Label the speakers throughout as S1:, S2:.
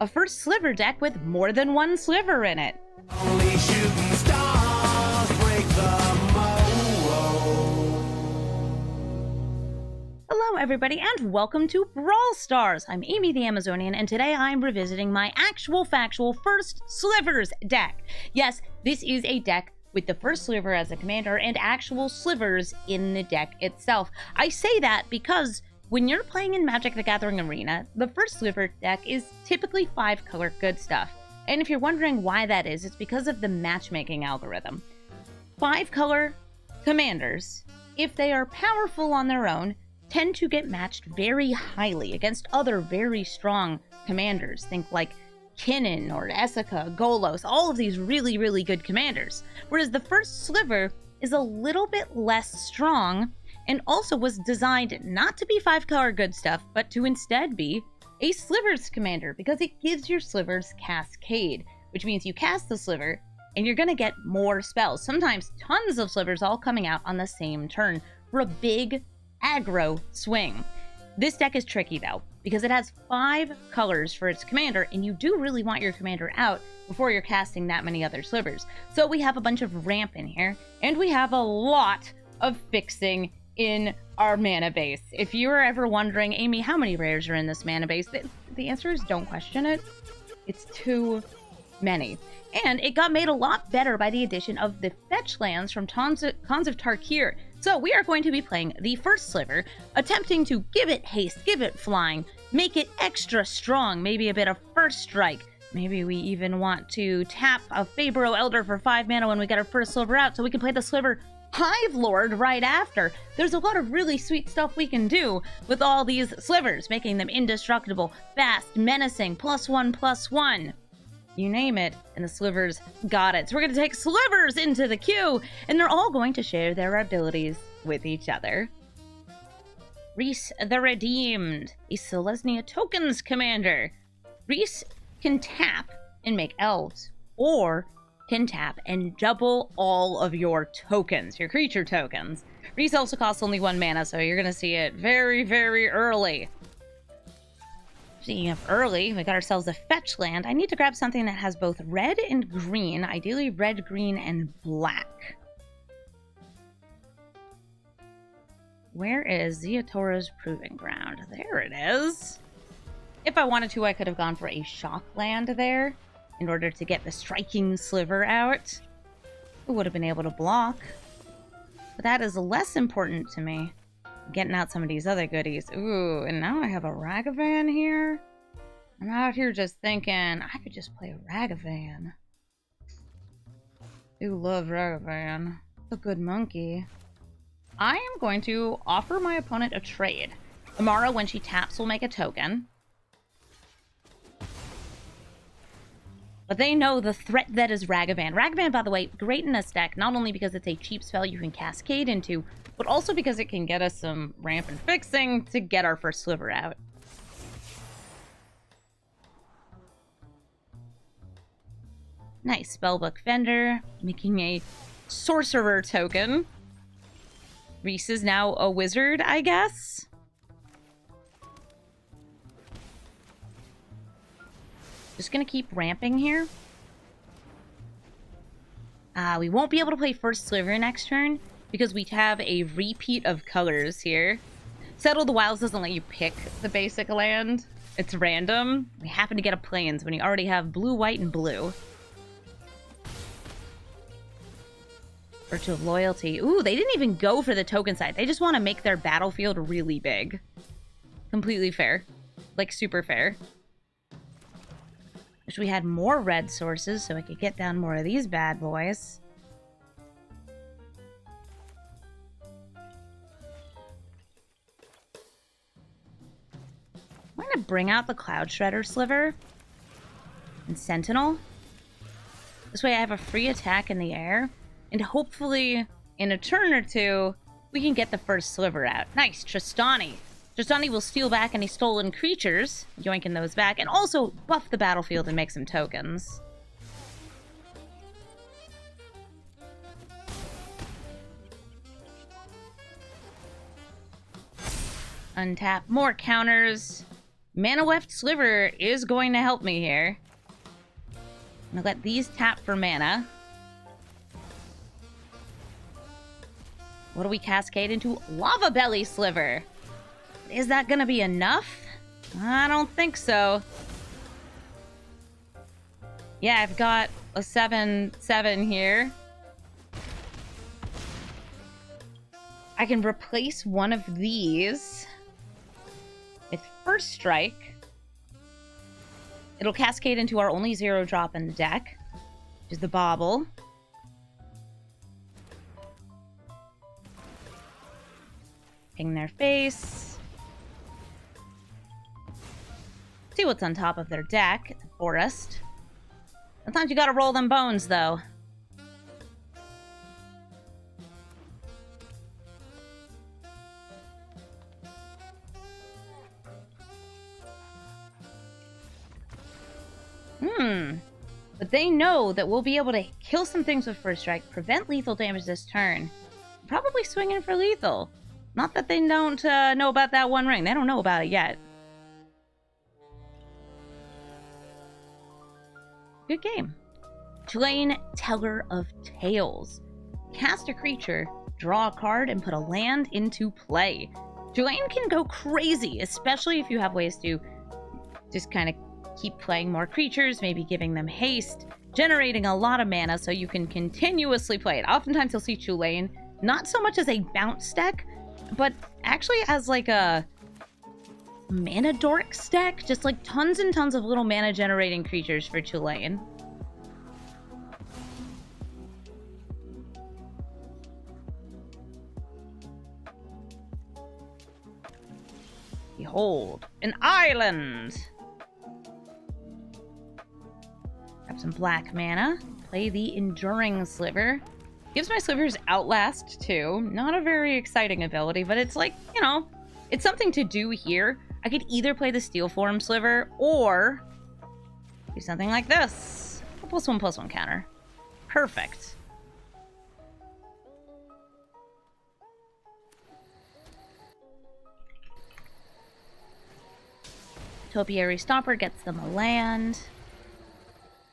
S1: a first Sliver deck with more than one Sliver in it.
S2: Only shooting stars break the mold.
S1: Hello everybody and welcome to Brawl Stars. I'm Amy the Amazonian and today I'm revisiting my actual factual first Slivers deck. Yes, this is a deck with the first Sliver as a commander and actual Slivers in the deck itself. I say that because when you're playing in Magic the Gathering Arena, the first Sliver deck is typically 5-color good stuff. And if you're wondering why that is, it's because of the matchmaking algorithm. 5-color commanders, if they are powerful on their own, tend to get matched very highly against other very strong commanders. Think like Kinnan or Essica, Golos, all of these really, really good commanders. Whereas the first Sliver is a little bit less strong and also was designed not to be 5-color good stuff, but to instead be a Slivers commander because it gives your Slivers Cascade, which means you cast the Sliver and you're going to get more spells, sometimes tons of Slivers all coming out on the same turn for a big aggro swing. This deck is tricky though, because it has 5 colors for its commander, and you do really want your commander out before you're casting that many other Slivers. So we have a bunch of ramp in here, and we have a lot of fixing in our mana base. If you are ever wondering, Amy, how many rares are in this mana base? The answer is don't question it. It's too many. And it got made a lot better by the addition of the fetch lands from Khans of Tarkir. So we are going to be playing the first Sliver, attempting to give it haste, give it flying, make it extra strong, maybe a bit of first strike. Maybe we even want to tap a Fabro Elder for 5 mana when we get our first Sliver out so we can play the Sliver Hive Lord right after. There's a lot of really sweet stuff we can do with all these Slivers, making them indestructible, fast, menacing, +1/+1. You name it, and the Slivers got it. So we're going to take Slivers into the queue, and they're all going to share their abilities with each other. Reese the Redeemed, a Selesnya Tokens commander. Reese can tap and make elves, or can tap and double all of your tokens, your creature tokens. Reese also costs only 1 mana, so you're going to see it very, very early. Speaking of early, we got ourselves a fetch land. I need to grab something that has both red and green, ideally red, green, and black. Where is Zeatora's Proving Ground? There it is. If I wanted to, I could have gone for a shock land there in order to get the striking Sliver out. It would have been able to block. But that is less important to me. Getting out some of these other goodies. Ooh, and now I have a Ragavan here. I'm out here just thinking, I could just play a Ragavan. I love Ragavan. It's a good monkey. I am going to offer my opponent a trade. Amara, when she taps, will make a token. But they know the threat that is Ragavan. Ragavan, by the way, great in this deck, not only because it's a cheap spell you can cascade into, but also because it can get us some ramp and fixing to get our first Sliver out. Nice. Spellbook Fender, making a Sorcerer token. Reese is now a wizard, I guess. Just gonna keep ramping here. We won't be able to play first Sliver next turn because we have a repeat of colors here. Settle the Wilds doesn't let you pick the basic land. It's random. We happen to get a Plains when you already have blue, white, and blue. Virtue of Loyalty. Ooh, they didn't even go for the token side. They just want to make their battlefield really big. Completely fair. Like, super fair. Wish we had more red sources so I could get down more of these bad boys. I'm going to bring out the Cloud Shredder Sliver and Sentinel. This way I have a free attack in the air, and hopefully in a turn or two we can get the first Sliver out. Nice, Tristani. Tristani will steal back any stolen creatures, yoinking those back, and also buff the battlefield and make some tokens. Untap more counters. Mana Weft Sliver is going to help me here. I'm gonna let these tap for mana. What do we cascade into? Lava Belly Sliver. Is that gonna be enough? I don't think so. Yeah, I've got a 7/7 here. I can replace one of these with First Strike. It'll cascade into our only 0 drop in the deck, which is the Bauble. Ping their face. See what's on top of their deck. The Forest. Sometimes you gotta roll them bones, though. But they know that we'll be able to kill some things with First Strike, prevent lethal damage this turn. Probably swing in for lethal. Not that they don't know about that one ring. They don't know about it yet. Good game. Tulane, Teller of Tales. Cast a creature, draw a card, and put a land into play. Tulane can go crazy, especially if you have ways to just kind of keep playing more creatures, maybe giving them haste, generating a lot of mana so you can continuously play it. Oftentimes you'll see Tulane not so much as a bounce deck, but actually as like a mana dorks deck. Just like tons and tons of little mana generating creatures for Tulane. Behold, an island! Grab some black mana. Play the Enduring Sliver. Gives my Slivers Outlast, too. Not a very exciting ability, but it's like, you know, it's something to do here. I could either play the Steel Form Sliver, or do something like this. A +1/+1 counter. Perfect. Topiary Stomper gets them a land.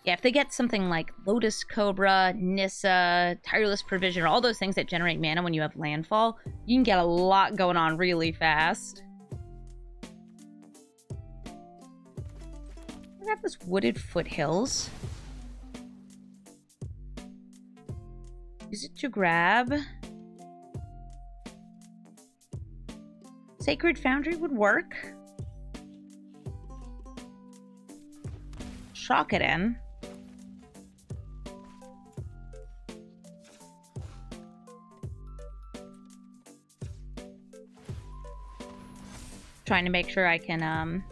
S1: Yeah, if they get something like Lotus Cobra, Nissa, Tireless Provision, or all those things that generate mana when you have landfall, you can get a lot going on really fast. I got this Wooded Foothills. Use it to grab. Sacred Foundry would work. Shock it in. Trying to make sure I can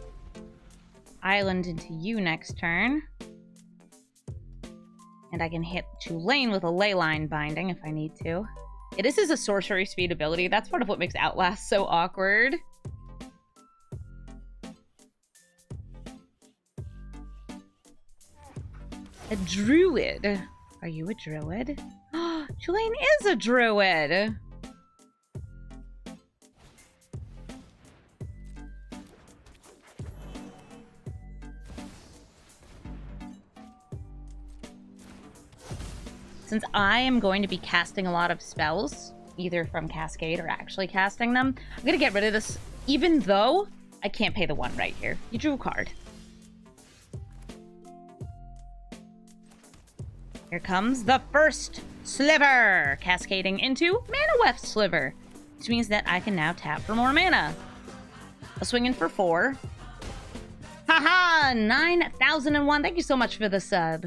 S1: island into you next turn. And I can hit Tulane with a Leyline Binding if I need to. Yeah, this is a sorcery speed ability. That's part of what makes Outlast so awkward. A druid. Are you a druid? Tulane is a druid. Since I am going to be casting a lot of spells, either from Cascade or actually casting them, I'm going to get rid of this, even though I can't pay the 1 right here. You drew a card. Here comes the first Sliver, cascading into Mana Weft Sliver, which means that I can now tap for more mana. I'll swing in for 4. Haha, 9001. Thank you so much for the sub.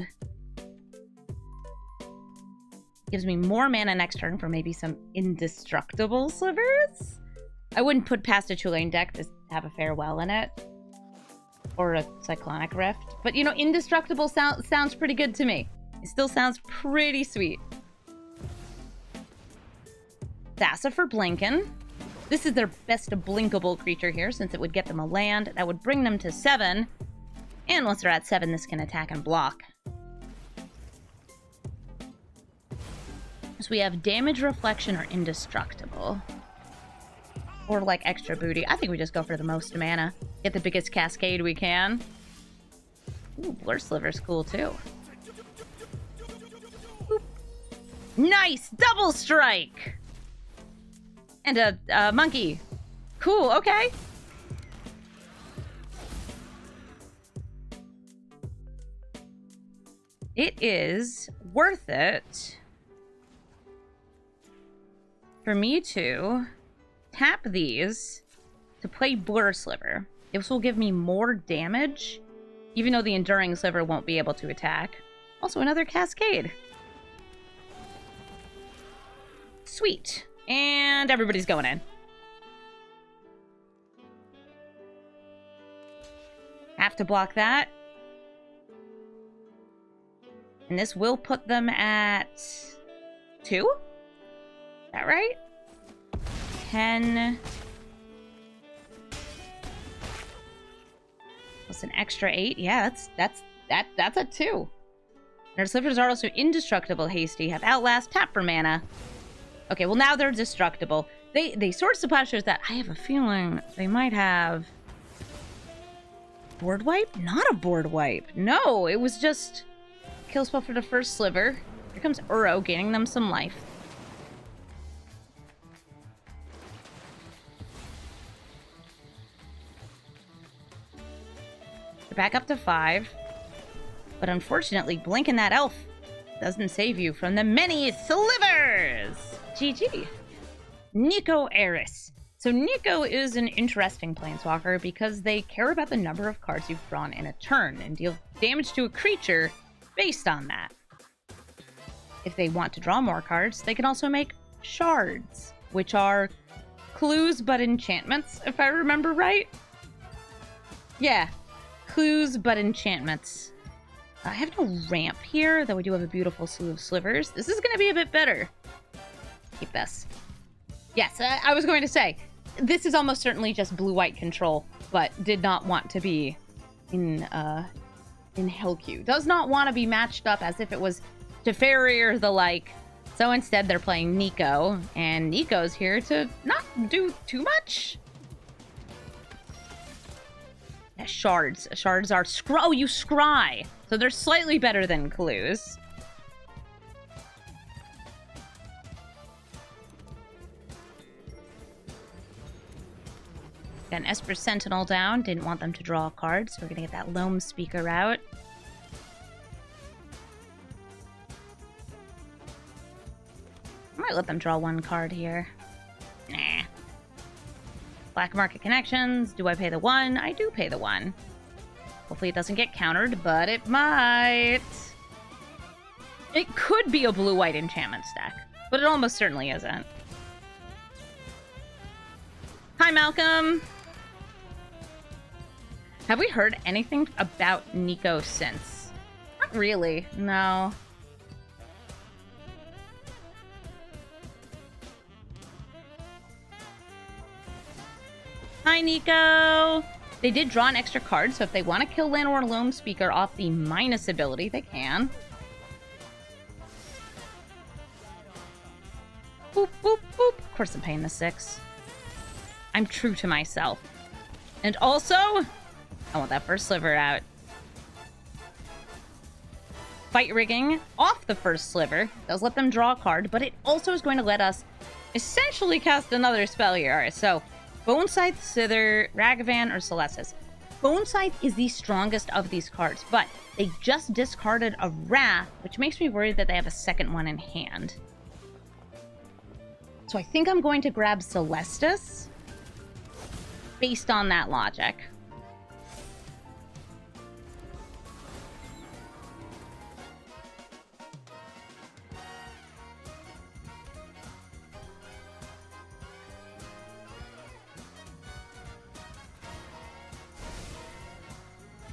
S1: Gives me more mana next turn for maybe some indestructible Slivers. I wouldn't put past a Tulane deck to have a Farewell in it. Or a Cyclonic Rift. But, you know, indestructible sounds pretty good to me. It still sounds pretty sweet. Thassa for Blinkin. This is their best blinkable creature here, since it would get them a land. That would bring them to 7. And once they're at 7, this can attack and block. So we have Damage, Reflection, or Indestructible. Or, like, extra booty. I think we just go for the most mana. Get the biggest cascade we can. Ooh, Blur Sliver's cool, too. Boop. Nice! Double strike! And a monkey. Cool, okay. It is worth it for me to tap these to play Blur Sliver. This will give me more damage, even though the Enduring Sliver won't be able to attack. Also, another Cascade. Sweet. And everybody's going in. Have to block that. And this will put them at 2? Is that right? 10. Plus an extra 8. Yeah, that's a 2. Their Slivers are also indestructible, hasty, have outlast, tap for mana. Okay, well now they're destructible. They Sword Splashers that I have a feeling they might have board wipe? Not a board wipe. No, it was just kill spell for the first Sliver. Here comes Uro, gaining them some life. They're back up to 5. But unfortunately, blinking that elf doesn't save you from the many Slivers! GG. Nicol Eris. So Nicol is an interesting planeswalker because they care about the number of cards you've drawn in a turn and deal damage to a creature based on that. If they want to draw more cards, they can also make shards, which are clues but enchantments, if I remember right. Yeah, clues but enchantments. I have no ramp here, though we do have a beautiful slew of Slivers. This is going to be a bit better. Keep this. Yes, I was going to say, this is almost certainly just blue-white control, but did not want to be in Hellq. Does not want to be matched up as if it was Teferi or the like. So instead they're playing Nicol, and Nico's here to not do too much. Yeah, shards. Shards are oh, you scry. So they're slightly better than clues. Got an Esper Sentinel down. Didn't want them to draw a card, so we're gonna get that Loam Speaker out. I might let them draw one card here. Nah. Black Market Connections. Do I pay the 1? I do pay the 1. Hopefully it doesn't get countered, but it might. It could be a blue-white enchantment stack, but it almost certainly isn't. Hi, Malcolm! Have we heard anything about Nicol since? Not really, no. Hi, Nicol! They did draw an extra card, so if they want to kill Llanowar Loam Speaker off the minus ability, they can. Boop, boop, boop. Of course I'm paying the 6. I'm true to myself. And also, I want that first Sliver out. Fight Rigging off the first Sliver. Does let them draw a card, but it also is going to let us essentially cast another spell here. Alright, so Bone Scythe, Sither, Ragavan, or Celestis. Bone Scythe is the strongest of these cards, but they just discarded a Wrath, which makes me worried that they have a second one in hand. So I think I'm going to grab Celestis based on that logic.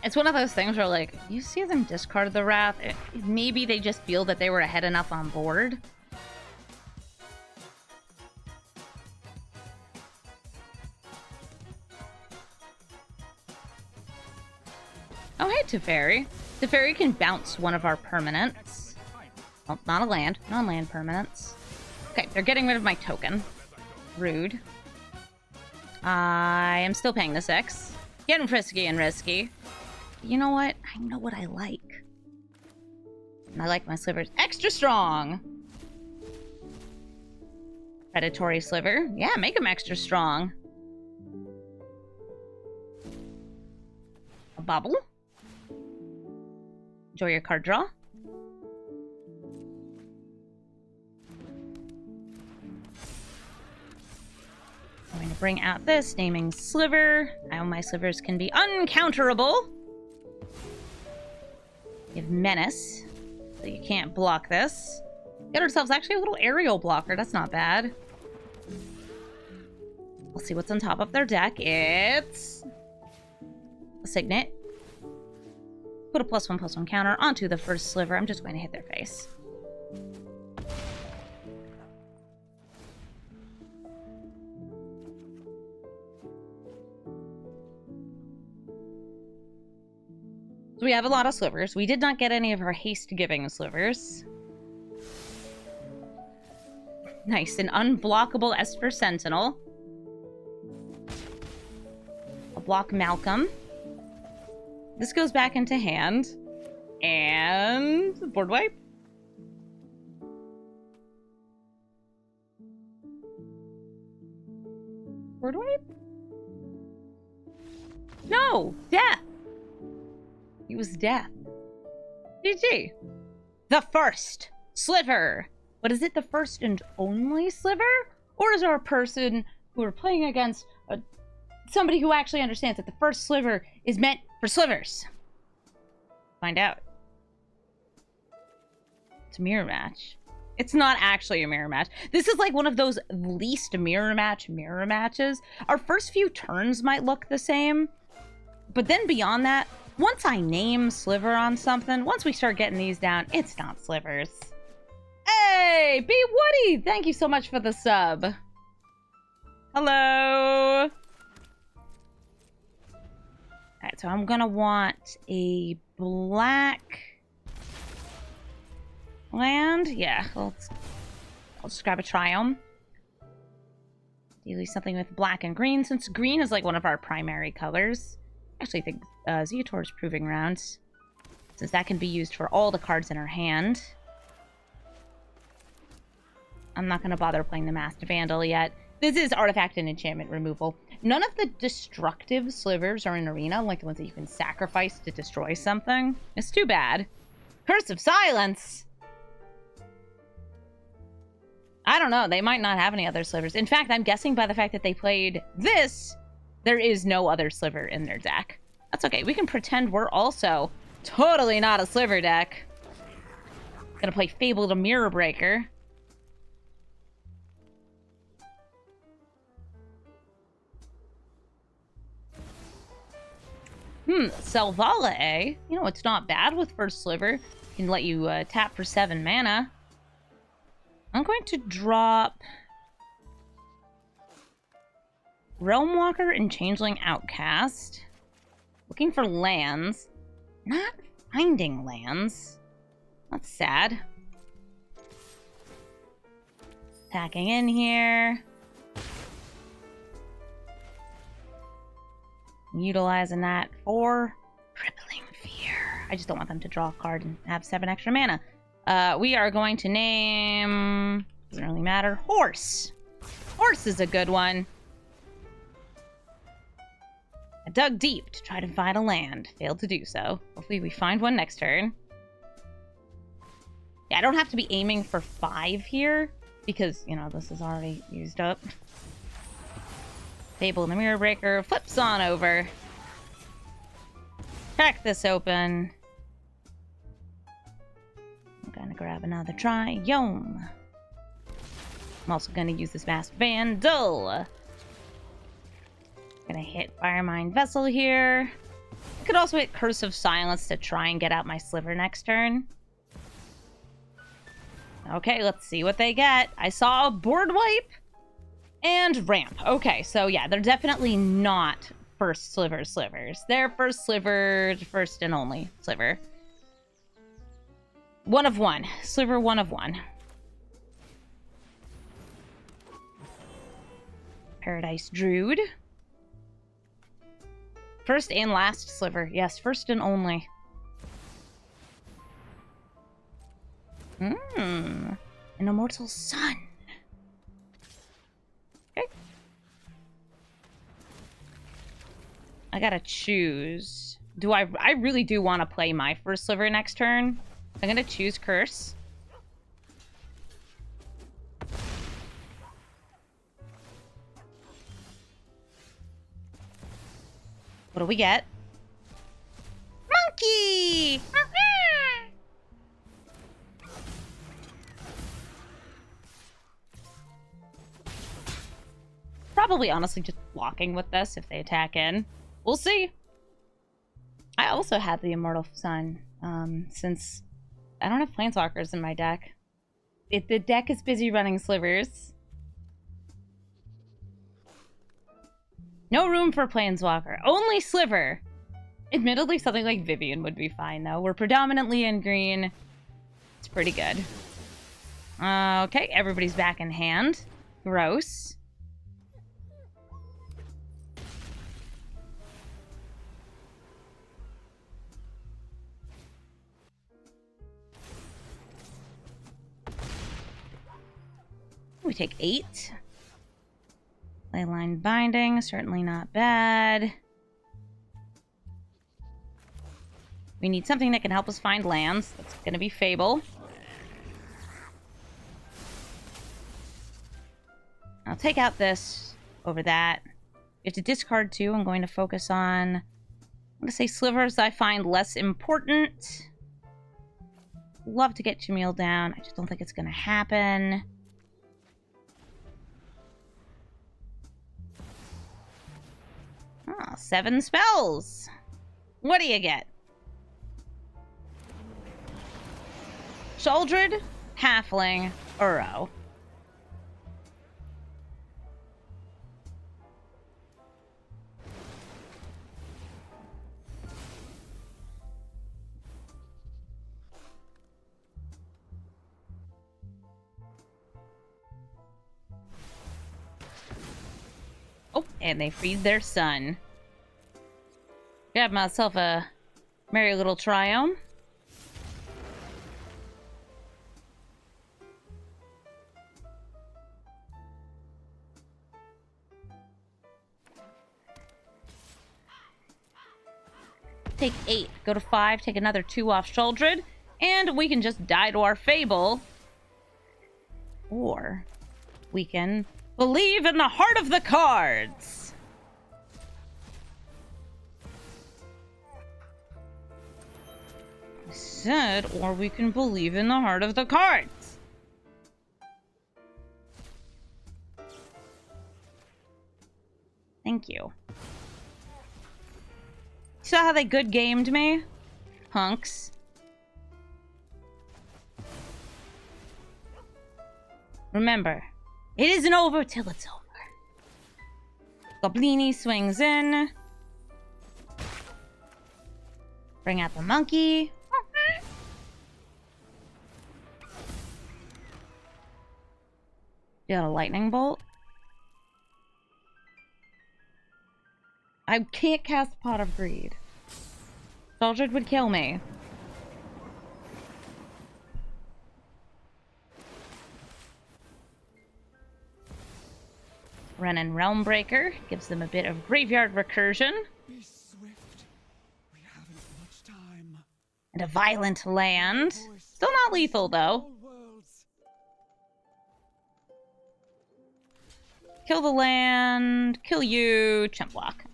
S1: It's one of those things where, like, you see them discard the Wrath, maybe they just feel that they were ahead enough on board. Oh, hey, Teferi. Teferi can bounce one of our permanents. Well, not a land. Non-land permanents. Okay, they're getting rid of my token. Rude. I am still paying the 6. Getting frisky and risky. You know what? I know what I like. And I like my slivers extra strong. Predatory sliver. Yeah, make them extra strong. A bubble. Enjoy your card draw. I'm going to bring out this, naming Sliver. Now my slivers can be uncounterable. We have Menace, so you can't block this. Get ourselves actually a little aerial blocker. That's not bad. We'll see what's on top of their deck. It's a Signet. Put a +1/+1 counter onto the first sliver. I'm just going to hit their face. So we have a lot of slivers. We did not get any of our haste-giving slivers. Nice, an unblockable Esper Sentinel. A block Malcolm. This goes back into hand. And board wipe. Board wipe? No! Death! It was death. GG. The first sliver. But is it the first and only sliver? Or is there a person who are playing against somebody who actually understands that the first sliver is meant for slivers? Find out. It's a mirror match. It's not actually a mirror match. This is like one of those least mirror matches. Our first few turns might look the same. But then beyond that, once I name Sliver on something, once we start getting these down, it's not slivers. Hey, B Woody, thank you so much for the sub. Hello. Alright, so I'm gonna want a black land. Yeah, I'll just grab a Triome. Ideally something with black and green, since green is like one of our primary colors. I actually think Zeotor is proving grounds, since that can be used for all the cards in our hand. I'm not going to bother playing the Masked Vandal yet. This is artifact and enchantment removal. None of the destructive slivers are in Arena, like the ones that you can sacrifice to destroy something. It's too bad. Curse of Silence! I don't know. They might not have any other slivers. In fact, I'm guessing by the fact that they played this, there is no other sliver in their deck. That's okay. We can pretend we're also totally not a sliver deck. Gonna play Fable the Mirror Breaker. Selvala, eh? You know, it's not bad with first sliver. Can let you tap for 7 mana. I'm going to drop Realmwalker and Changeling Outcast. Looking for lands. Not finding lands. That's sad. Attacking in here. Utilizing that for Crippling Fear. I just don't want them to draw a card and have 7 extra mana. We are going to name... Doesn't really matter. Horse. Horse is a good one. I dug deep to try to find a land. Failed to do so. Hopefully we find one next turn. Yeah, I don't have to be aiming for 5 here, because, you know, this is already used up. Fable and the Mirror Breaker flips on over. Crack this open. I'm gonna grab another Triome. I'm also gonna use this Masked Vandal. Gonna hit Firemind Vessel here. I could also hit Curse of Silence to try and get out my sliver next turn. Okay, let's see what they get. I saw a board wipe and ramp. Okay, so yeah, they're definitely not first slivers. They're first sliver, first and only sliver. 1 of 1. Sliver 1 of 1. Paradise Druid. First and last Sliver. Yes, first and only. An immortal sun. Okay. I gotta choose. I really do want to play my first Sliver next turn. I'm gonna choose Curse. What do we get? Monkey! Probably, honestly, just blocking with this if they attack in. We'll see. I also have the Immortal Sun, since I don't have Planeswalkers in my deck. The deck is busy running Slivers. No room for Planeswalker. Only Sliver. Admittedly, something like Vivian would be fine, though. We're predominantly in green. It's pretty good. Okay, everybody's back in hand. Gross. We take 8. Leyline Binding, certainly not bad. We need something that can help us find lands. That's going to be Fable. I'll take out this over that. We have to discard 2. I'm going to focus on... I'm going to say Slivers I find less important. Love to get Jamil down. I just don't think it's going to happen. Oh, 7 spells. What do you get? Sheoldred, Halfling, Uro. Oh, and they freed their son. Grab myself a merry little triome. Take 8, go to 5, take another 2 off Sheoldred, and we can just die to our Fable. Or we can believe in the heart of the cards. I said, or we can believe in the heart of the cards. Thank you. Saw how they good gamed me? Punks. Remember, it isn't over till it's over. Goblini swings in. Bring out the monkey. You got a lightning bolt? I can't cast Pot of Greed. Sheoldred would kill me. Run in Realmbreaker gives them a bit of graveyard recursion.
S2: Be swift. We haven't much time.
S1: And a violent land. Still not lethal, though. Kill the land. Kill you. Chump block.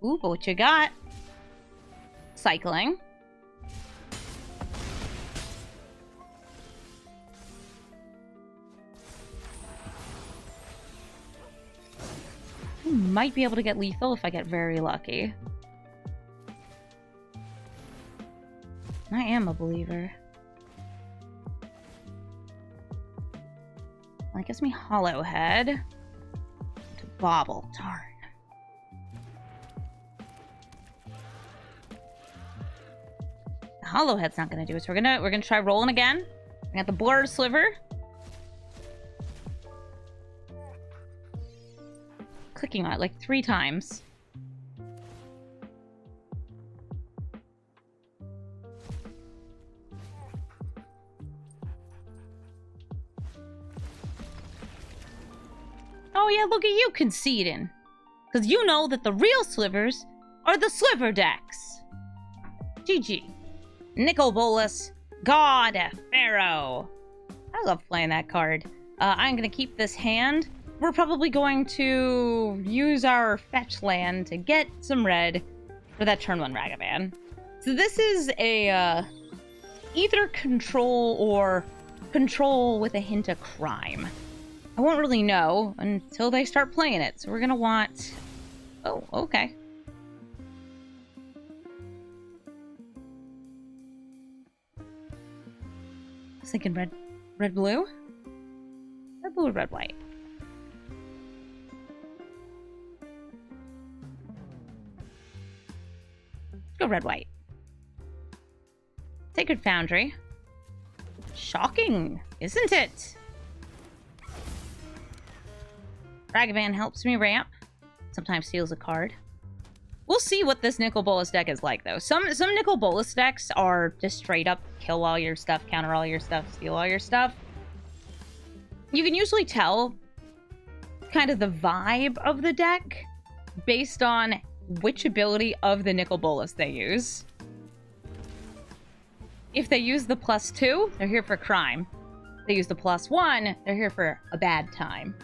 S1: Ooh, but what you got? Cycling. Might be able to get lethal if I get very lucky. I am a believer. Well, it gives me Hollowhead. To Bobble. Darn. Hollowhead's not gonna do it, so we're gonna try rolling again. We got the Boar Sliver. clicking on it like 3 times. Oh yeah, look at you conceding. Because you know that the real Slivers are the Sliver decks. GG. Nicol Bolas, God Pharaoh. I love playing that card. I'm going to keep this hand. We're probably going to use our fetch land to get some red for that turn 1 Ragavan. So this is a either control or control with a hint of crime. I won't really know until they start playing it. So we're going to want... Oh, okay. I was thinking red, blue? Red, blue, or red, white? Go red, white. Sacred Foundry. Shocking, isn't it? Ragavan helps me ramp. Sometimes steals a card. We'll see what this Nicol Bolas deck is like, though. Some Nicol Bolas decks are just straight up kill all your stuff, counter all your stuff, steal all your stuff. You can usually tell kind of the vibe of the deck based on which ability of the Nicol Bolas they use. If they use the +2, they're here for crime. If they use the +1, they're here for a bad time.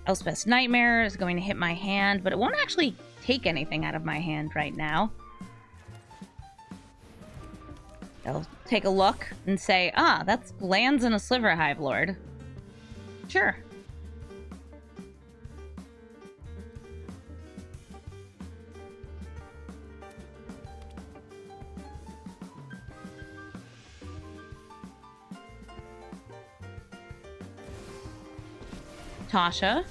S1: Elspeth's Nightmare is going to hit my hand, but it won't actually take anything out of my hand right now. I'll take a look and say, ah, that's lands in a Sliver Hive Lord. Sure. Tasha.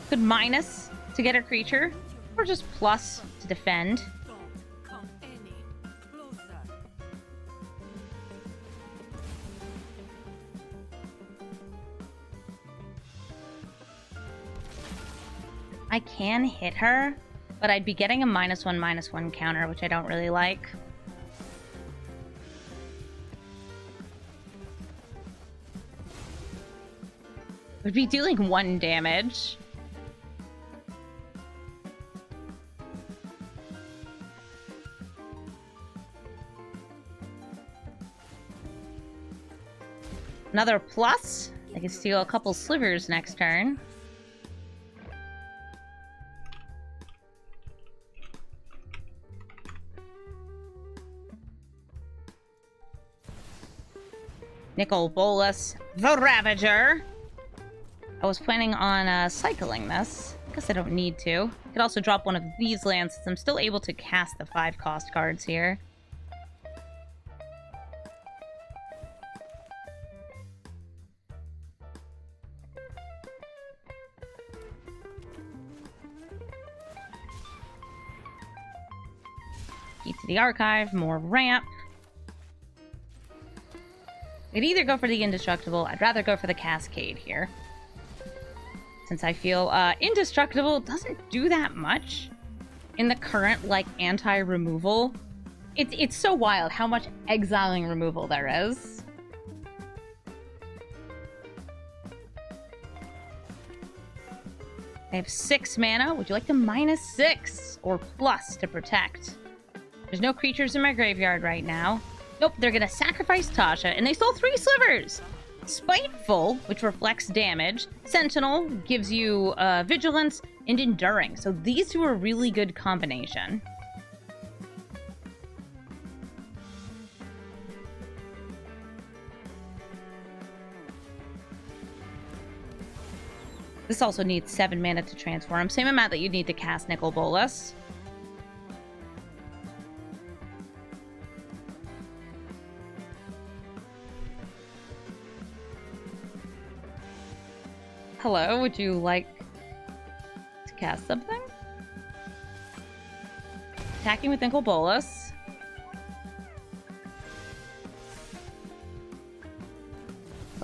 S1: Could minus to get a creature, or just plus to defend. I can hit her, but I'd be getting a -1/-1 counter, which I don't really like. Would be dealing 1 damage. Another plus. I can steal a couple slivers next turn. Nicol Bolas, the Ravager. I was planning on cycling this. I guess I don't need to. I could also drop one of these lands since I'm still able to cast the 5-cost cards here. Keep to the archive, more ramp. I'd either go for the Indestructible. I'd rather go for the Cascade here. Since I feel Indestructible doesn't do that much in the current, like, anti-removal. It's so wild how much exiling removal there is. I have 6 mana. Would you like to -6 or plus to protect? There's no creatures in my graveyard right now. Nope, they're gonna sacrifice Tasha, and they stole 3 slivers! Spiteful, which reflects damage. Sentinel gives you vigilance and enduring. So these two are a really good combination. This also needs 7 mana to transform. Same amount that you'd need to cast Nicol Bolas. Hello, would you like to cast something? Attacking with Nicol Bolas.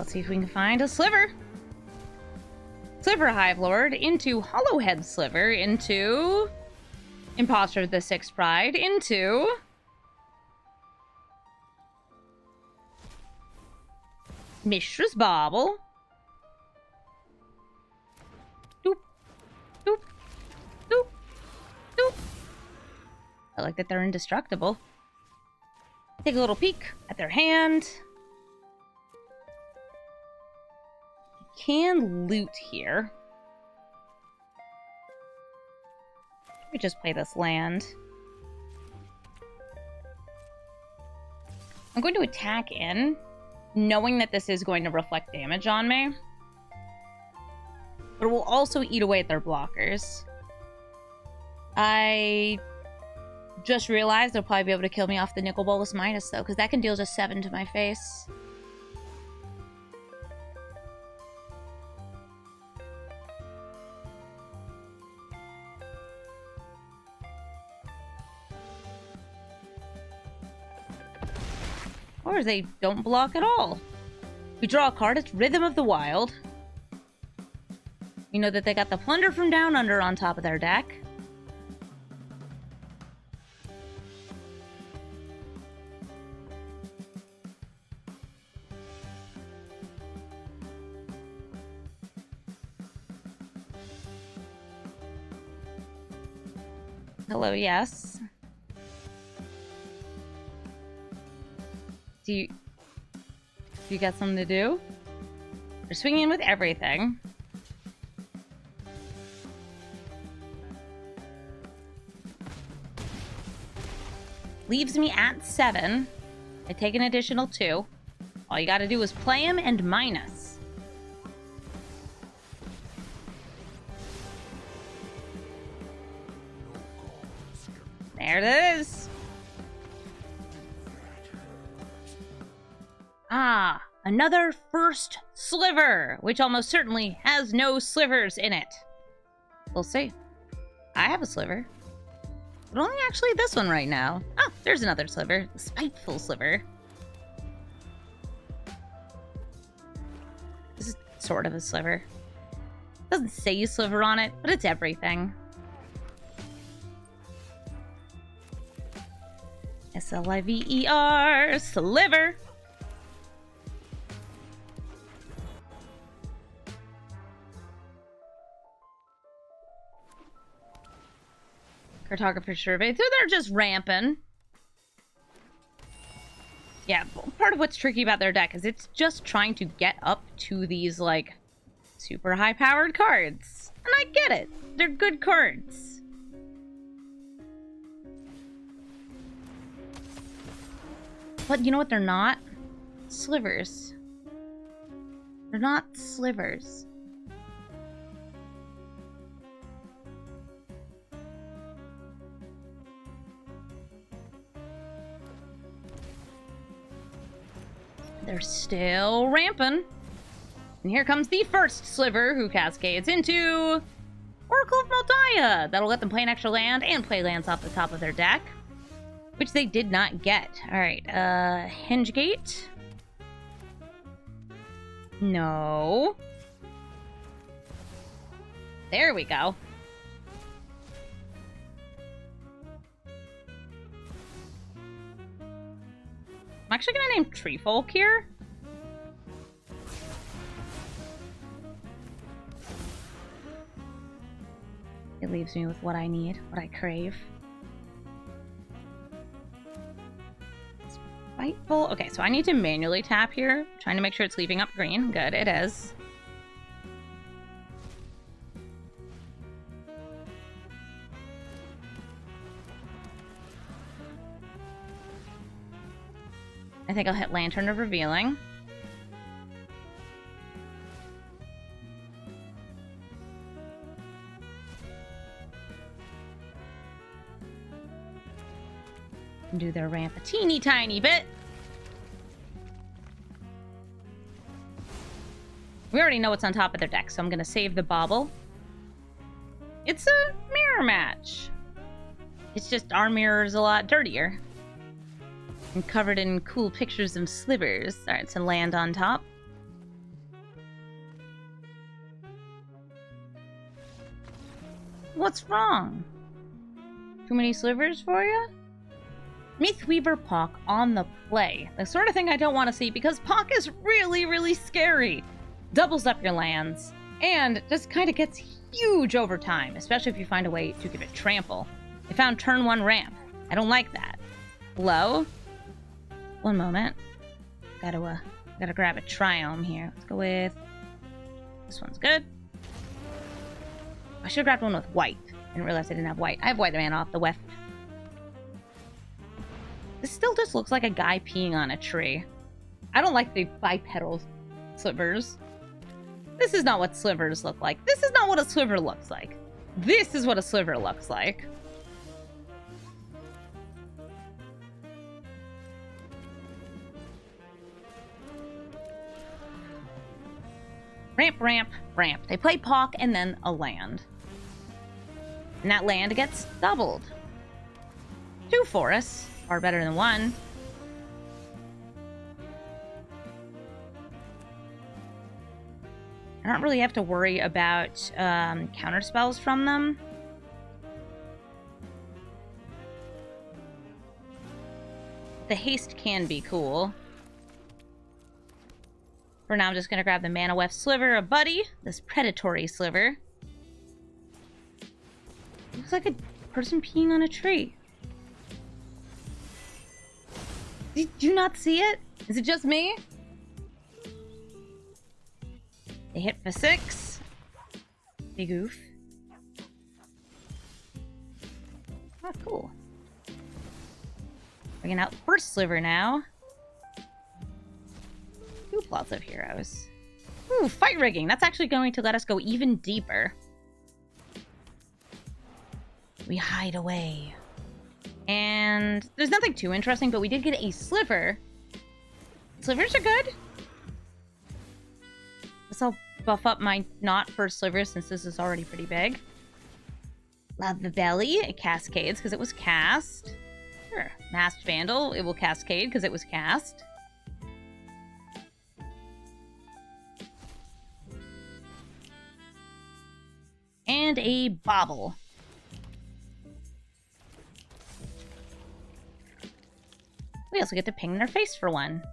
S1: Let's see if we can find a Sliver. Sliver Hive Lord into Hollowhead Sliver into Imposter of the Sixth Pride into Mistress Bauble. Doop, doop, doop, doop. I like that they're indestructible. Take a little peek at their hand. Can loot here. We just play this land. I'm going to attack in, knowing that this is going to reflect damage on me. But it will also eat away at their blockers. I just realized they'll probably be able to kill me off the Nicol Bolas minus, though, because that can deal just 7 to my face. Or they don't block at all. We draw a card, it's Rhythm of the Wild. We know that they got the Plunder from Down Under on top of their deck. Hello, yes. Do you got something to do? They're swinging in with everything. Leaves me at 7. I take an additional 2. All you gotta do is play him and minus. There it is. Ah, another first Sliver, which almost certainly has no slivers in it. We'll see. I have a Sliver. But only actually this one right now. Oh, there's another Sliver. The Spiteful Sliver. This is sort of a Sliver. Doesn't say Sliver on it, but it's everything. S-L-I-V-E-R, Sliver. Cartographer survey. So they're just ramping. Yeah, part of what's tricky about their deck is it's just trying to get up to these, like, super high-powered cards. And I get it. They're good cards. But you know what they're not? Slivers. They're not Slivers. They're still ramping. And here comes the first Sliver, who cascades into Oracle of Moldiah. That'll let them play an extra land and play lands off the top of their deck, which they did not get. All right, Hingegate. No. There we go. I'm actually gonna name Treefolk here. It leaves me with what I need, what I crave. Spiteful. Okay, so I need to manually tap here. Trying to make sure it's leaving up green. Good, it is. I think I'll hit Lantern of Revealing. Do their ramp a teeny tiny bit. We already know what's on top of their deck, so I'm going to save the Bauble. It's a mirror match. It's just our mirror is a lot dirtier. And covered in cool pictures of slivers. Alright, so land on top. What's wrong? Too many slivers for you? Mythweaver Pock on the play. The sort of thing I don't want to see because Pock is really, really scary. Doubles up your lands and just kind of gets huge over time, especially if you find a way to give it trample. I found turn 1 ramp. I don't like that. Low. One moment. Gotta grab a triome here. Let's go with... This one's good. I should have grabbed one with white. I didn't realize I didn't have white. I have white mana off the weft. This still just looks like a guy peeing on a tree. I don't like the bipedal slivers. This is not what slivers look like. This is not what a sliver looks like. This is what a sliver looks like. Ramp, ramp, ramp. They play Pock and then a land. And that land gets doubled. 2 forests. Far better than 1. I don't really have to worry about counter spells from them. The haste can be cool. For now, I'm just going to grab the Mana Weft Sliver, a buddy. This predatory sliver. Looks like a person peeing on a tree. Did you not see it? Is it just me? They hit for 6. Big oof. Oh, cool. Bringing out first sliver now. Ooh, lots of heroes. Ooh, fight rigging. That's actually going to let us go even deeper. We hide away. And there's nothing too interesting, but we did get a sliver. Slivers are good. Guess I'll buff up my not first sliver since this is already pretty big. Love the belly. It cascades because it was cast. Sure. Masked Vandal. It will cascade because it was cast. And a bobble. We also get to ping their face for 1.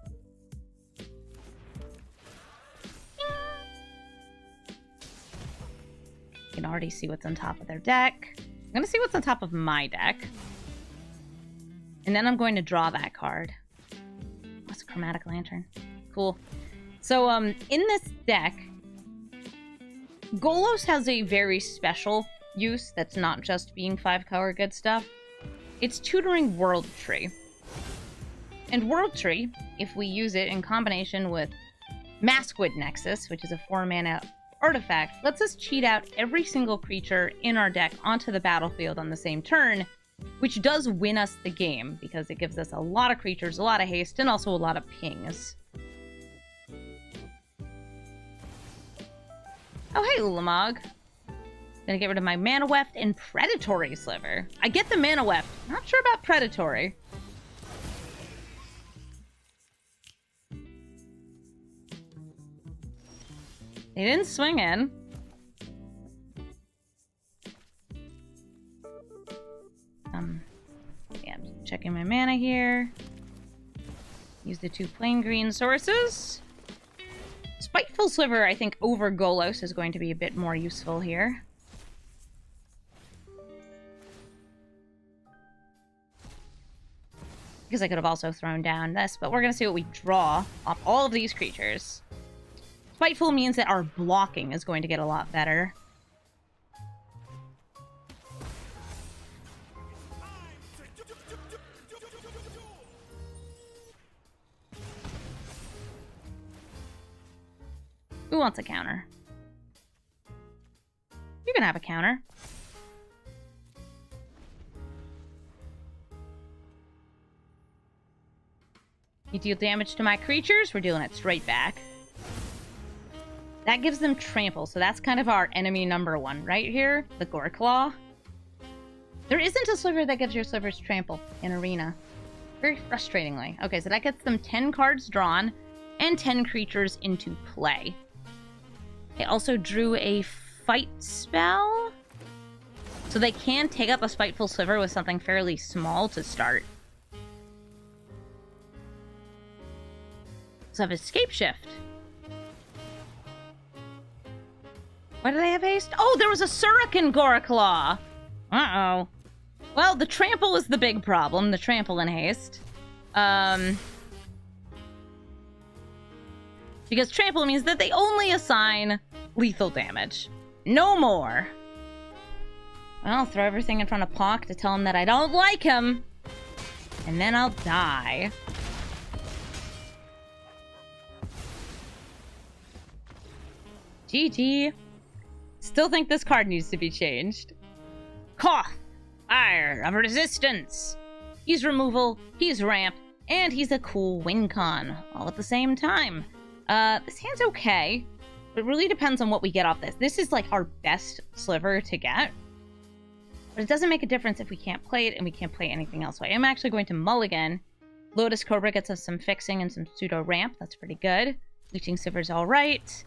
S1: You can already see what's on top of their deck. I'm going to see what's on top of my deck. And then I'm going to draw that card. What's a Chromatic Lantern? Cool. So, in this deck, Golos has a very special use that's not just being 5-color good stuff. It's tutoring World Tree. And World Tree, if we use it in combination with Maskwood Nexus, which is a 4-mana artifact, lets us cheat out every single creature in our deck onto the battlefield on the same turn, which does win us the game, because it gives us a lot of creatures, a lot of haste, and also a lot of pings. Oh, hey, Ulamog. Gonna get rid of my Mana Weft and Predatory Sliver. I get the Mana Weft. Not sure about Predatory. They didn't swing in. Yeah, I'm just checking my mana here. Use the 2 plain green sources. Spiteful Sliver, I think, over Golos is going to be a bit more useful here. Because I could have also thrown down this, but we're going to see what we draw off all of these creatures. Spiteful means that our blocking is going to get a lot better. Who wants a counter? You can have a counter. You deal damage to my creatures, we're dealing it straight back. That gives them trample, so that's kind of our enemy number 1 right here, the Goreclaw. There isn't a sliver that gives your slivers trample in Arena. Very frustratingly. Okay, so that gets them 10 cards drawn and 10 creatures into play. They also drew a fight spell. So they can take up a Spiteful Sliver with something fairly small to start. So I have Escape Shift. Why did I have haste? Oh, there was a Shuriken Goreclaw! Uh-oh. Well, the trample is the big problem. The trample and haste. Because trample means that they only assign lethal damage. No more. I'll throw everything in front of Pock to tell him that I don't like him. And then I'll die. GG. Still think this card needs to be changed. Koth! Fire of Resistance! He's removal, he's ramp, and he's a cool win con, all at the same time. This hand's okay. It really depends on what we get off this. This is like our best Sliver to get. But it doesn't make a difference if we can't play it and we can't play anything else. So I am actually going to mulligan. Lotus Cobra gets us some fixing and some pseudo ramp. That's pretty good. Leeching Silver's alright.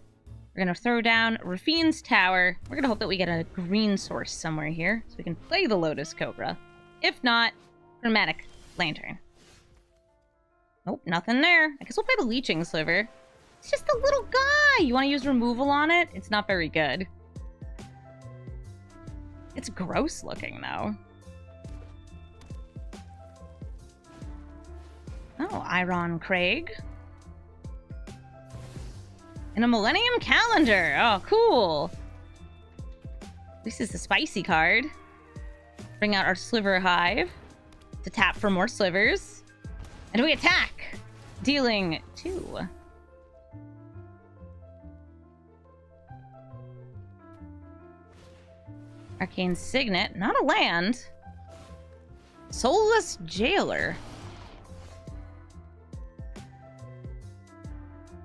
S1: We're going to throw down Rafine's Tower. We're going to hope that we get a green source somewhere here so we can play the Lotus Cobra. If not, Chromatic Lantern. Nope, nothing there. I guess we'll play the Leeching Sliver. It's just a little guy. You want to use removal on it? It's not very good. It's gross looking, though. Oh, Iron Craig. And a Millennium Calendar. Oh, cool. This is a spicy card. Bring out our Sliver Hive to tap for more slivers. And we attack, dealing 2. Arcane Signet, not a land. Soulless Jailer.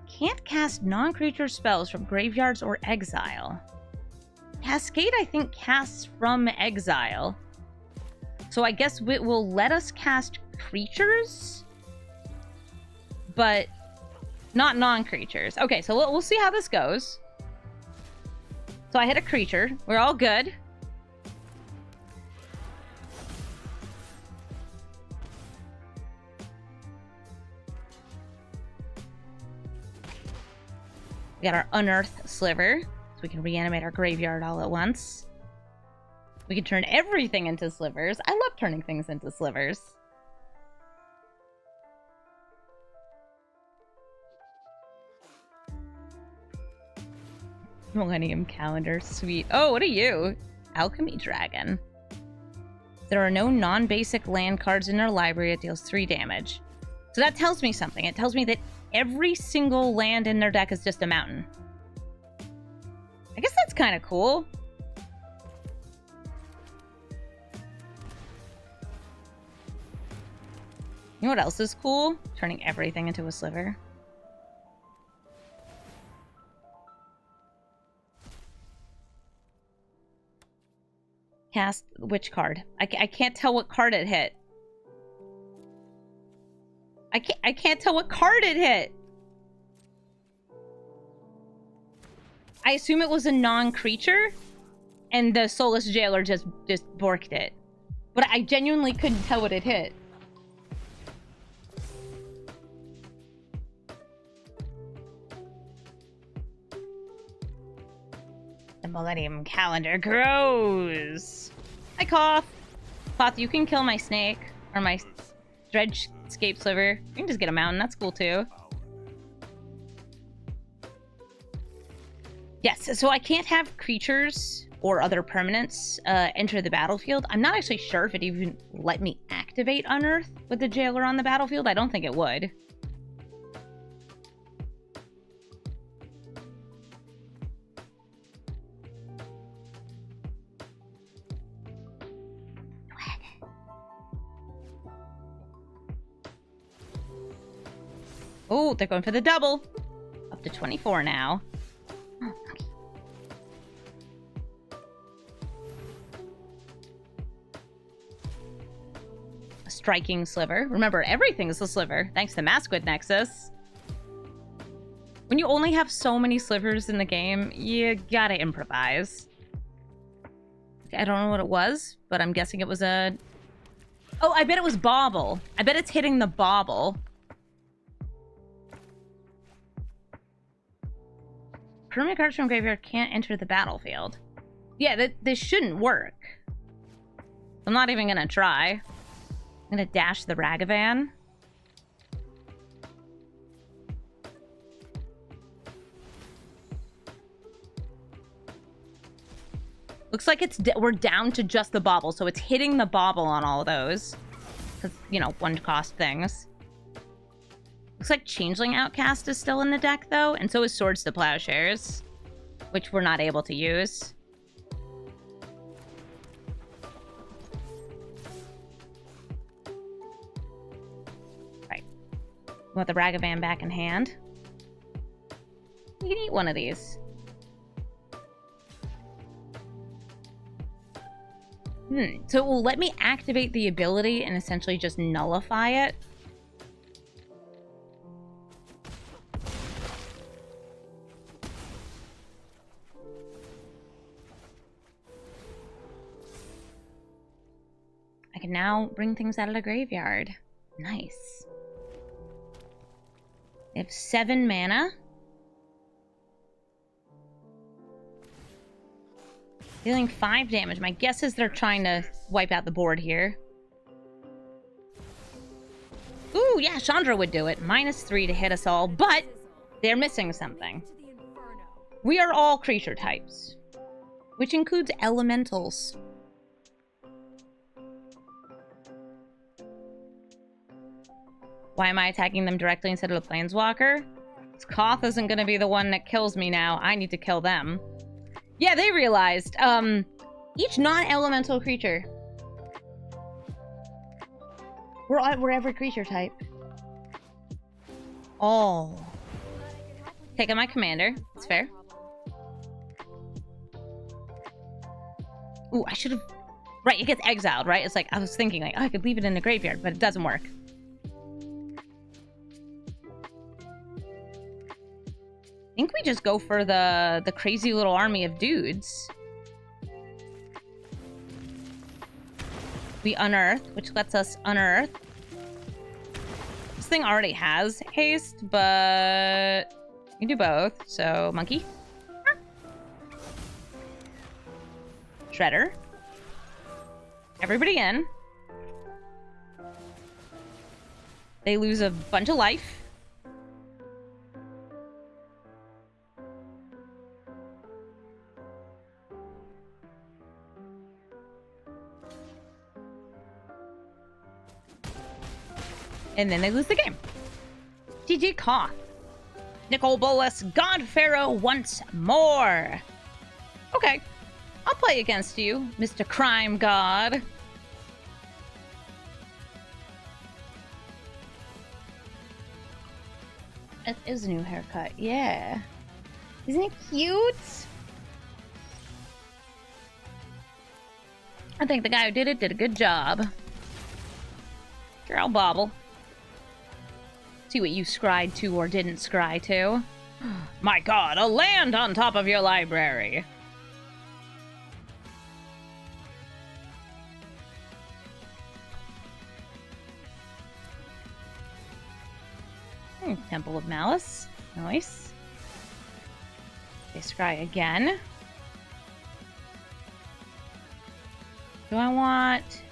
S1: Can't cast non-creature spells from graveyards or exile. Cascade, I think, casts from exile. So I guess it will let us cast creatures, but not non-creatures. Okay, so we'll see how this goes. So I hit a creature. We're all good. We got our Unearthed Sliver, so we can reanimate our graveyard all at once. We can turn everything into slivers. I love turning things into slivers. Millennium Calendar, sweet. Oh, what are you? Alchemy Dragon. There are no non-basic land cards in our library. It deals 3 damage. So that tells me something. It tells me that every single land in their deck is just a mountain. I guess that's kind of cool. You know what else is cool? Turning everything into a sliver. Cast which card? I can't tell what card it hit. I can't tell what card it hit. I assume it was a non-creature, and the Soulless Jailer just borked it. But I genuinely couldn't tell what it hit. The Millennium Calendar grows. Hi, Koth. Koth, you can kill my snake, or my Dreadscape Sliver. You can just get a mountain. That's cool, too. Yes, so I can't have creatures or other permanents enter the battlefield. I'm not actually sure if it even let me activate Unearth with the Jailer on the battlefield. I don't think it would. Oh, they're going for the double. Up to 24 now. Oh, okay. A striking sliver. Remember, everything's a sliver, thanks to Masquid Nexus. When you only have so many slivers in the game, you gotta improvise. I don't know what it was, but I'm guessing it was a... Oh, I bet it was Bauble. I bet it's hitting the Bauble. Permanent cards from graveyard can't enter the battlefield. Yeah, this shouldn't work. I'm not even gonna try. I'm gonna dash the Ragavan. Looks like we're down to just the Bauble, so it's hitting the Bauble on all of those. Because, you know, one-cost things. Looks like Changeling Outcast is still in the deck, though, and so is Swords to Plowshares, which we're not able to use. Right. Want the Ragavan back in hand? You can eat one of these. So it will let me activate the ability and essentially just nullify it. I can now bring things out of the graveyard. Nice. I have 7 mana. Dealing 5 damage. My guess is they're trying to wipe out the board here. Ooh, yeah, Chandra would do it. -3 to hit us all, but they're missing something. We are all creature types, which includes elementals. Why am I attacking them directly instead of the Planeswalker? Koth isn't going to be the one that kills me now. I need to kill them. Yeah, they realized. Each non-elemental creature. We're every creature type. Oh. Taking my commander. It's fair. Ooh, I should have... Right, it gets exiled, right? It's like, I was thinking, like, oh, I could leave it in the graveyard, but it doesn't work. I think we just go for the crazy little army of dudes. We unearth, which lets us unearth. This thing already has haste, but we can do both. So, monkey. Shredder. Everybody in. They lose a bunch of life. And then they lose the game. GG Koth. Nicol, Bolas, God Pharaoh once more. Okay. I'll play against you, Mr. Crime God. It is a new haircut, yeah. Isn't it cute? I think the guy who did it did a good job. Sure, I'll bobble. See what you scried to or didn't scry to. My god, a land on top of your library! Temple of Malice. Nice. They scry again. Do I want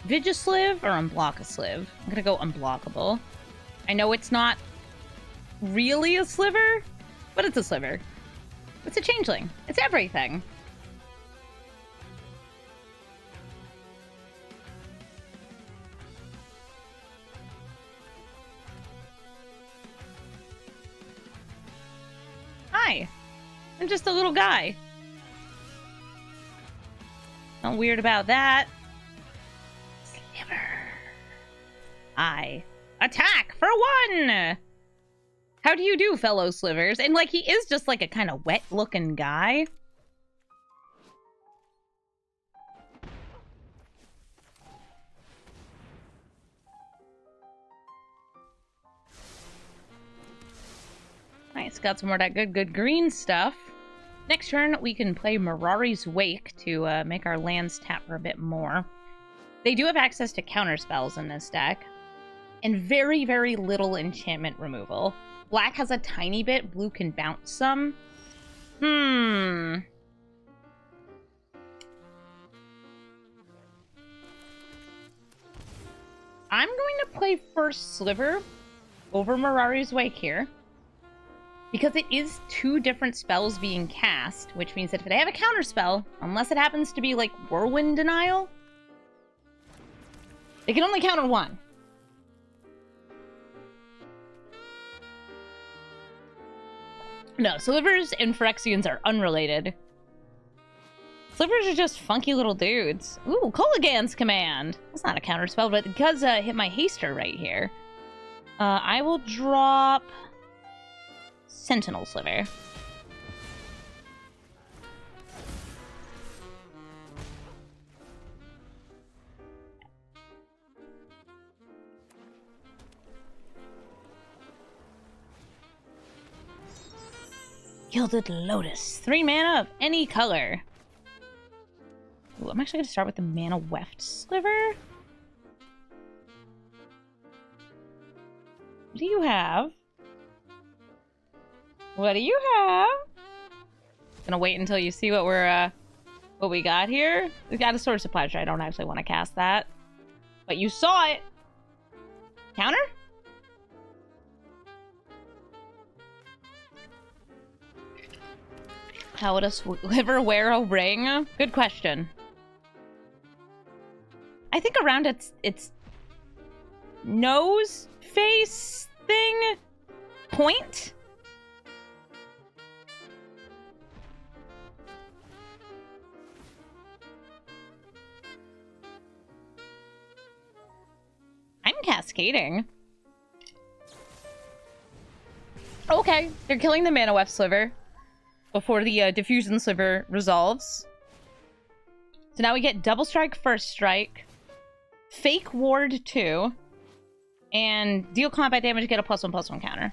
S1: Vigisliv or Unblock-a-Sliv? I'm gonna go Unblockable. I know it's not really a Sliver, but it's a Sliver. It's a changeling. It's everything. Hi. I'm just a little guy. Not weird about that. Sliver. I attack for 1! How do you do, fellow Slivers? And, like, he is just, like, a kind of wet-looking guy. Nice, got some more of that good green stuff. Next turn, we can play Mirari's Wake to make our lands tap for a bit more. They do have access to counter spells in this deck, and very, very little enchantment removal. Black has a tiny bit, blue can bounce some. I'm going to play first Sliver over Mirari's Wake here, because it is 2 different spells being cast, which means that if they have a counter spell, unless it happens to be like Whirlwind Denial, they can only counter 1. No, Slivers and Phyrexians are unrelated. Slivers are just funky little dudes. Ooh, Kolaghan's Command. That's not a counter spell, but it does hit my haster right here. I will drop Sentinel Sliver. Gilded Lotus. 3 mana of any color. Ooh, I'm actually going to start with the Mana Weft Sliver. What do you have? What do you have? Gonna wait until you see what what we got here. We got a Source of Pleasure. I don't actually want to cast that, but you saw it. Counter? How would a Sliver wear a ring? Good question. I think around its nose face thing point. I'm cascading. Okay, they're killing the Mana Weft Sliver before the Diffusion Sliver resolves. So now we get Double Strike, First Strike, Fake Ward 2, and deal combat damage, get a +1/+1 counter.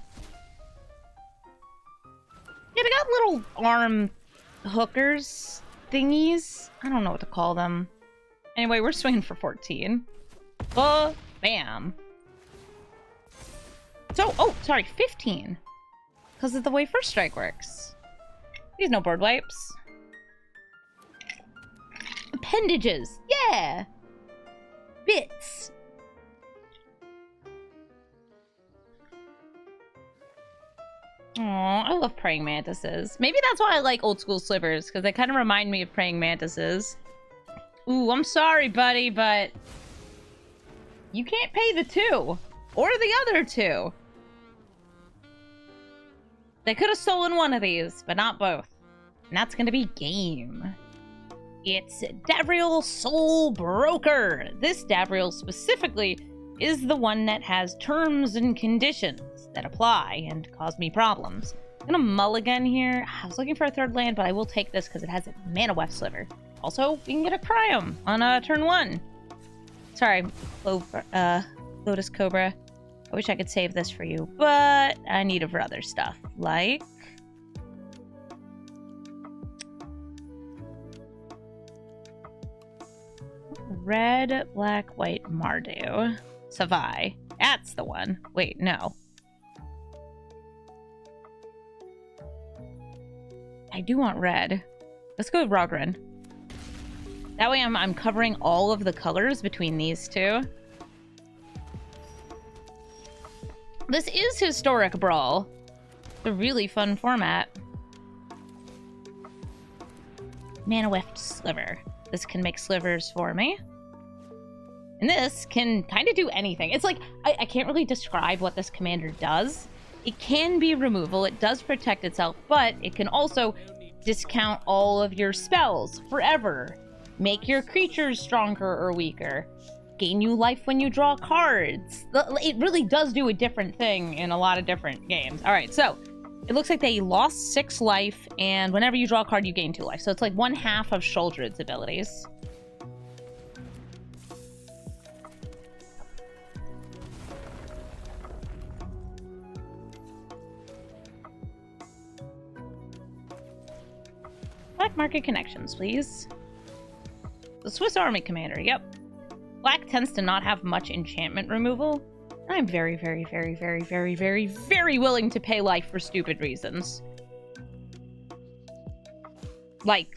S1: Yeah, they got little arm hookers thingies. I don't know what to call them. Anyway, we're swinging for 14. Bam. So, oh, sorry, 15. Because of the way First Strike works. These no board wipes. Appendages. Yeah. Bits. Aw, I love praying mantises. Maybe that's why I like old school Slivers, because they kind of remind me of praying mantises. Ooh, I'm sorry, buddy, but you can't pay the 2. Or the other 2. They could have stolen one of these, but not both. And that's going to be game. It's Davriel Soul Broker. This Davriel specifically is the one that has terms and conditions that apply and cause me problems. I'm going to mulligan here. I was looking for a 3rd land, but I will take this because it has a Mana Weft Sliver. Also, we can get a Cryome on turn 1. Sorry, Lotus Cobra. I wish I could save this for you, but I need it for other stuff, like red, black, white, Mardu. Savai. That's the one. Wait, no. I do want red. Let's go with Rogren. That way I'm covering all of the colors between these 2. This is Historic Brawl. It's a really fun format. Mana Weft Sliver. This can make slivers for me. And this can kind of do anything. It's like, I can't really describe what this commander does. It can be removal, it does protect itself, but it can also discount all of your spells forever. Make your creatures stronger or weaker. Gain you life when you draw cards. It really does do a different thing in a lot of different games. All right, so it looks like they lost 6 life, and whenever you draw a card, you gain 2 life. So it's like 1/2 of Sholdred's abilities. Black market connections, please. The Swiss Army Commander, yep. Black tends to not have much enchantment removal. I'm very, very, very, very, very, very, very willing to pay life for stupid reasons. Like,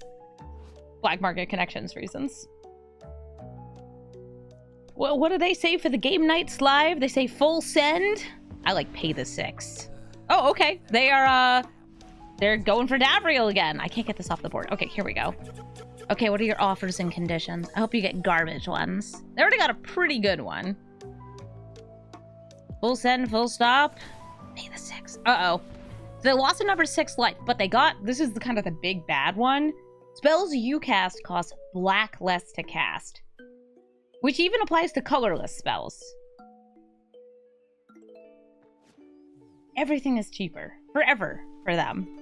S1: black market connections reasons. Well, what do they say for the game nights live? They say full send? I like pay the 6. Oh, okay. They are, they're going for Davriel again. I can't get this off the board. Okay, here we go. Okay, what are your offers and conditions? I hope you get garbage ones. They already got a pretty good one. Full send, full stop. Pay the 6. Uh-oh. So they lost a number 6 life, but they got... This is the kind of the big bad one. Spells you cast cost black less to cast. Which even applies to colorless spells. Everything is cheaper. Forever. For them.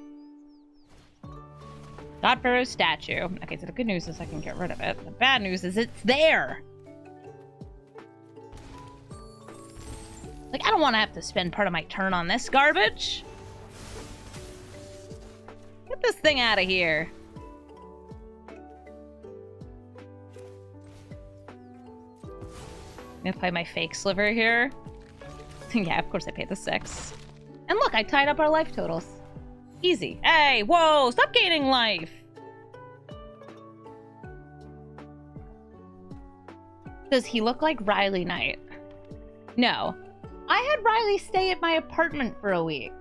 S1: God Pharaoh's statue. Okay, so the good news is I can get rid of it. The bad news is it's there! Like, I don't want to have to spend part of my turn on this garbage. Get this thing out of here. I'm gonna play my fake Sliver here. Yeah, of course I paid the 6. And look, I tied up our life totals. Easy. Hey, whoa, stop gaining life. Does he look like Riley Knight? No. I had Riley stay at my apartment for a week.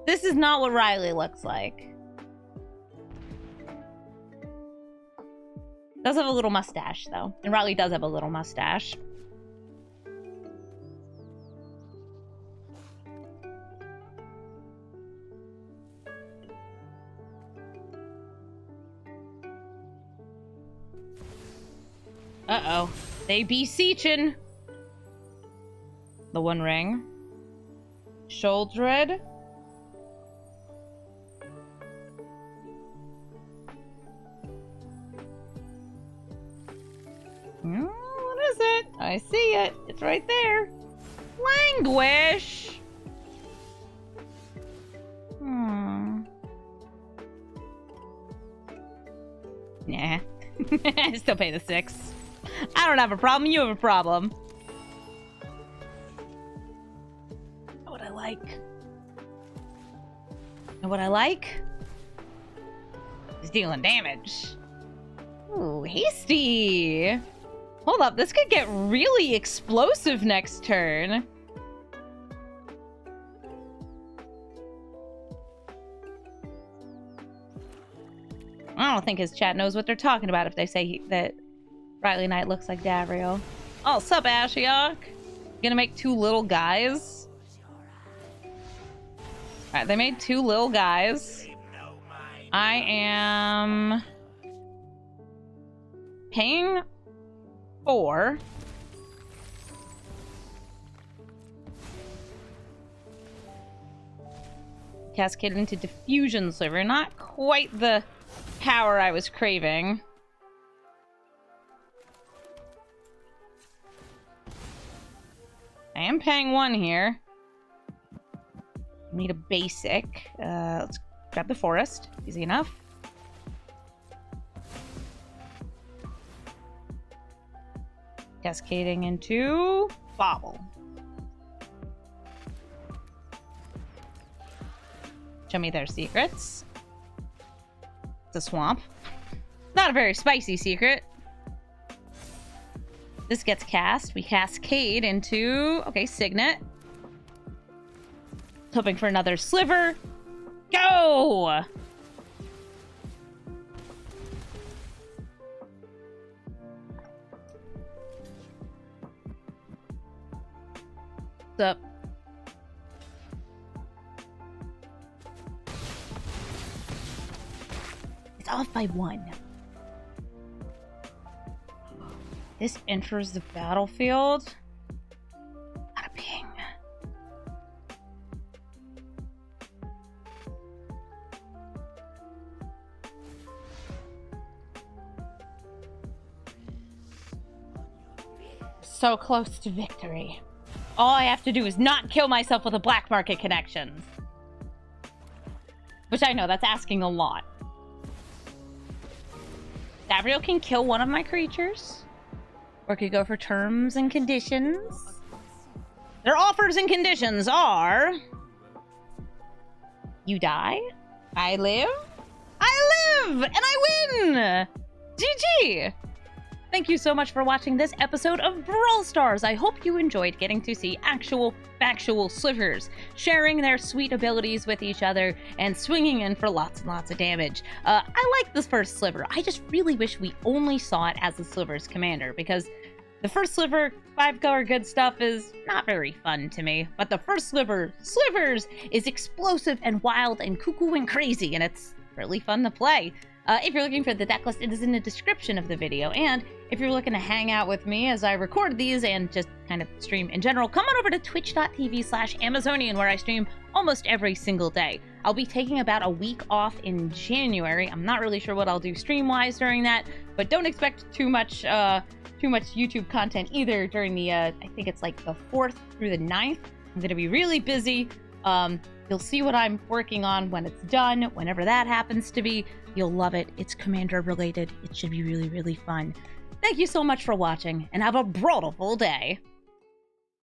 S1: This is not what Riley looks like. Does have a little mustache, though. And Riley does have a little mustache. Uh-oh. They beseechin'. The One Ring. Sholdred. What is it? I see it. It's right there. Languish. Nah. Still pay the 6. I don't have a problem. You have a problem. Know what I like? Know what I like? He's dealing damage. Ooh, hasty. Hold up, this could get really explosive next turn. I don't think his chat knows what they're talking about if they say that Riley Knight looks like Davriel. Oh, sup, Ashiok? Gonna make 2 little guys? Alright, they made 2 little guys. I am paying 4. Cascaded into Diffusion Sliver. Not quite the power I was craving. I am paying 1 here. Need a basic. Let's grab the forest. Easy enough. Cascading into Bobble. Show me their secrets. It's a swamp. Not a very spicy secret. This gets cast. We cascade into... Okay, Signet. Hoping for another Sliver. Go! What's up? It's off by 1. This enters the battlefield. Not a ping. So close to victory. All I have to do is not kill myself with a black market connections. Which I know, that's asking a lot. Gabriel can kill one of my creatures. Or could go for terms and conditions. Their offers and conditions are... You die. I live. I live! And I win! GG! Thank you so much for watching this episode of Brawl Stars. I hope you enjoyed getting to see actual, factual Slivers, sharing their sweet abilities with each other and swinging in for lots and lots of damage. I like this first Sliver. I just really wish we only saw it as the Slivers commander, because the first Sliver, 5-color good stuff, is not very fun to me. But the first Sliver, Slivers, is explosive and wild and cuckoo and crazy, and it's really fun to play. If you're looking for the deck list, it is in the description of the video. And if you're looking to hang out with me as I record these and just kind of stream in general, come on over to twitch.tv/Amazonian, where I stream almost every single day. I'll be taking about a week off in January. I'm not really sure what I'll do stream-wise during that, but don't expect too much YouTube content either during the, I think it's like the 4th through the 9th. I'm going to be really busy. You'll see what I'm working on when it's done, whenever that happens to be. You'll love it. It's Commander related. It should be really, really fun. Thank you so much for watching, and have a brawlful day.